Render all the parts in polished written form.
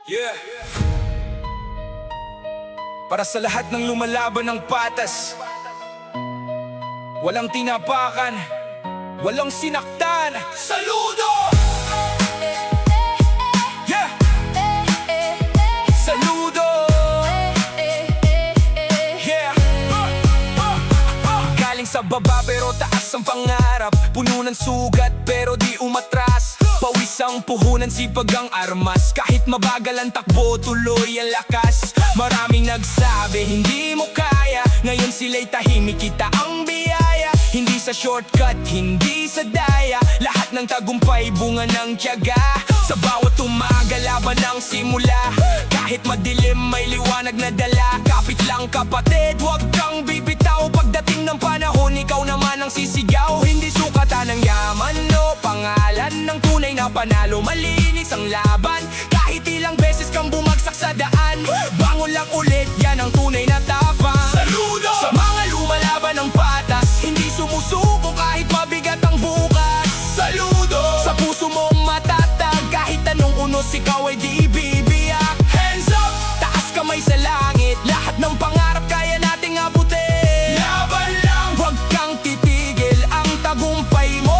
Yeah. Para sa lahat ng lumalaban ng patas, walang tinapakan, walang sinaktan. Saludo! Yeah! Saludo! Yeah! Galing sa baba pero taas ang pangarap, puno ng sugat pero di umatras. Pawis ang puhunan, sipag ang armas. Kahit mabagal ang takbo, tuloy ang lakas. Maraming nagsabi, hindi mo kaya. Ngayon sila'y tahimik, kita ang biyaya. Hindi sa shortcut, hindi sa daya. Lahat ng tagumpay, bunga ng tiyaga. Sa bawat umaga, laban ang simula. Kahit madilim, may liwanag na dala. Kapit lang kapatid, huwag kang bibitaw. Pagdating ng panahon, ikaw naman ang sisigaw. Hindi sukatan ng yaman o pangalan ng tunay na panalo. Malinis ang laban, kahit ilang beses kang bumagsak sa daan. Bangon lang ulit, yan ang tunay na tapang. Saludo! Sa mga lumalaban ng patas, hindi sumusuko kahit mabigat ang bukas. Saludo! Sa puso mong matatag, kahit anong unos, ikaw ay di bibiyak. Hands up! Taas kamay sa langit, lahat ng pangarap kaya nating abutin. Laban lang! Huwag kang titigil, ang tagumpay mo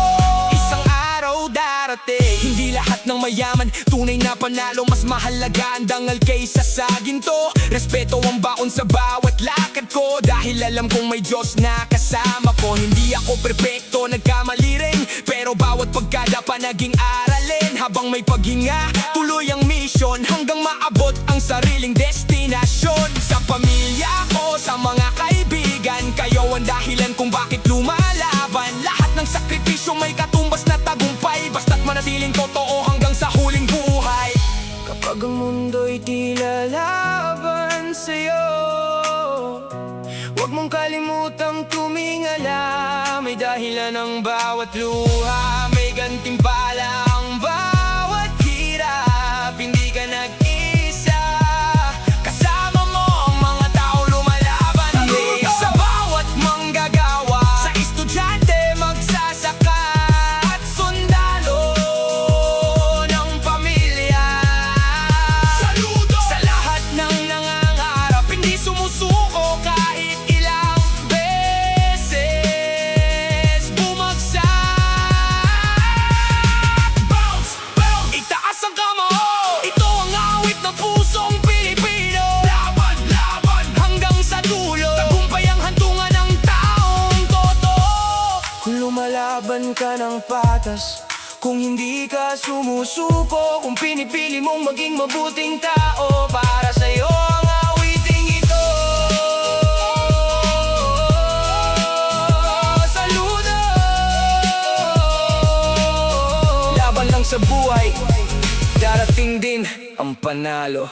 isang araw darating. Hindi lahat ng mayaman, tunay na panalo. Mas mahalaga ang dangal kaysa sa ginto. Respeto ang baon sa bawat lakad ko, dahil alam kong may Diyos na kasama ko. Hindi ako perpekto, nagkamali rin, pero bawat pagkadapa naging aralin. Habang may paghinga, tuloy ang mission, hanggang maabot ang sariling destinasyon. Sa pamilya ko, sa mga kaibigan, kayo ang dahilan kung bakit lumalaban. Lahat ng sakripisyo may katumbas na tagumpay, basta't manatiling totoo hanggang sa huling buhay. Kapag ang mundo'y di lalaban sa'yo, huwag mong kalimutang tumingala. May dahilan ang bawat luha, may gantimpala ang bawat hirap. Hindi ka nag-isa, kasama mo ang mga tao lumalaban din. Sa bawat manggagawa, sa estudyante, magsasaka at sundalo ng pamilya. Saludo! Sa lahat ng nangangarap, hindi sumusuko kahit ilang beses bumagsak. Bounce! Bounce! Itaas ang kamao, ito ang awit ng pusong Pilipino. Laban! Laban! Hanggang sa dulo, tagumpay ang hantungan ng taong totoo. Kung lumalaban ka ng patas, kung hindi ka sumusuko, kung pinipili mong maging mabuting tao, para sa'yo ang awiting ito. Saludo! Laban lang sa buhay, darating din ang panalo.